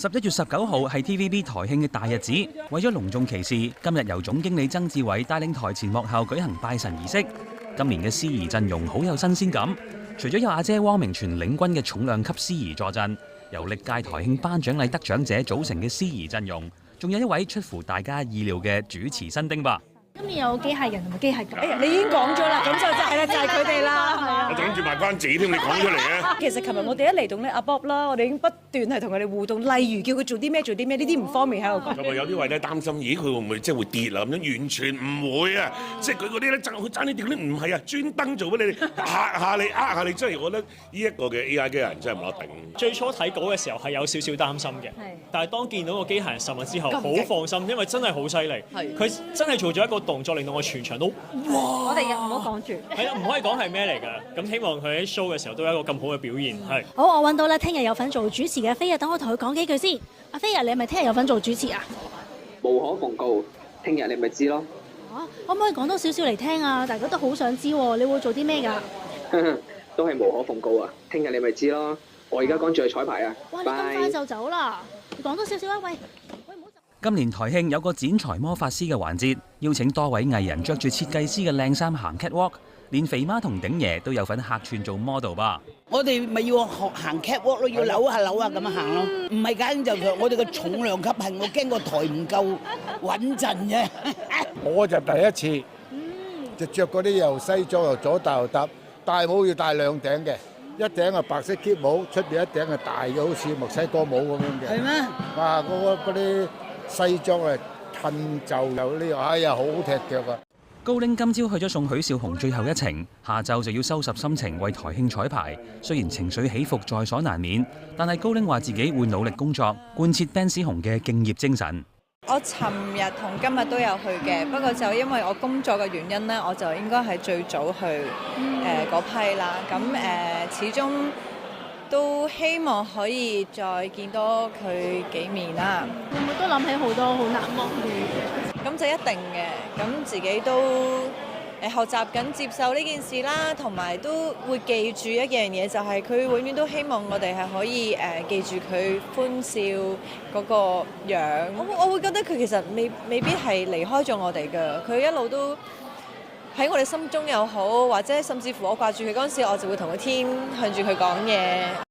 11月19號係 TVB 台慶嘅大日子，為咗隆重其事，今日由總經理曾志偉帶領台前幕後舉行拜神儀式。今年嘅司儀陣容好有新鮮感，除咗有阿姐汪明荃領軍嘅重量級司儀助陣，由歷屆台慶頒獎禮得獎者組成嘅司儀陣容，仲有一位出乎大家意料嘅主持新丁吧。今年有機械人同埋機械狗。你已經講咗啦，咁就係啦，就係佢哋啦。係啊，我等住賣關子添，你講出嚟啊！其實琴日我哋一嚟到咧，阿 Bob 啦，我哋已經不斷係同佢哋互動，例如叫佢做啲咩，呢啲唔方便喺度講。咁啊，有啲位咧擔心，咦，佢會唔會即係會跌啦？咁樣完全唔會啊！即係佢嗰啲咧爭啲跌咧，唔係啊，專登做俾你哋嚇下你，呃下你。真係我覺得呢一個嘅 AI 機械人真係冇得頂。最初睇稿嘅時候係有少少擔心嘅，但係當見到個機械人實物之後，好放心，因為真係好犀利。佢真係做咗一個動作，令到我全場都哇！我哋又唔好講住。係啊，唔可以講係咩嚟㗎。咁希望佢喺 show 嘅時候都有一個咁好嘅表現。係。好，我揾到啦，聽日有份做主持嘅飛啊，等我同佢講幾句先。阿飛啊，你係咪聽日有份做主持啊？無可奉告，聽日你咪知咯。可唔可以講多少少嚟聽啊？大家都好想知喎，你會做啲咩㗎？都係無可奉告啊！聽日你咪知咯。我而家趕住去彩排啊！哇，你咁快就走啦？講多少少啊？喂，唔好走。今年台慶有個剪裁魔法師嘅環節，邀請多位藝人着住設計師嘅靚衫行 catwalk， 連肥媽同鼎爺都有份客串做 model 吧。我哋咪要學行 catwalk 咯，要扭下咁樣行咯。唔係緊就我哋個重量級係我驚個台唔夠穩陣嘅。我就第一次，就着嗰啲又西裝又左搭右搭，戴帽要戴兩頂嘅。一頂係白色 keep 帽，出邊一頂係大嘅，好似墨西哥帽咁樣嘅。係咩？哇！嗰啲西裝啊，褪就有呢個，哎呀，好踢腳啊！高鈴今朝去咗送許紹雄最後一程，下晝就要收拾心情為台慶彩排。雖然情緒起伏在所難免，但係高鈴話自己會努力工作，貫徹 Benz 雄嘅敬業精神。我尋日同今日都有去嘅，不過就因為我工作嘅原因呢，我就應該係最早去嗰批啦。咁始終都希望可以再見多佢幾面啦。會唔會都諗起好多好難忘嘅嘢？咁就一定嘅，咁自己都學習緊接受呢件事啦，同埋都會記住一樣嘢，就係佢永遠都希望我哋係可以記住佢歡笑嗰個樣。我會覺得佢其實未必係離開咗我哋㗎，佢一路都喺我哋心中又好，或者甚至乎我掛住佢嗰陣時，我就會同個天向住佢講嘢。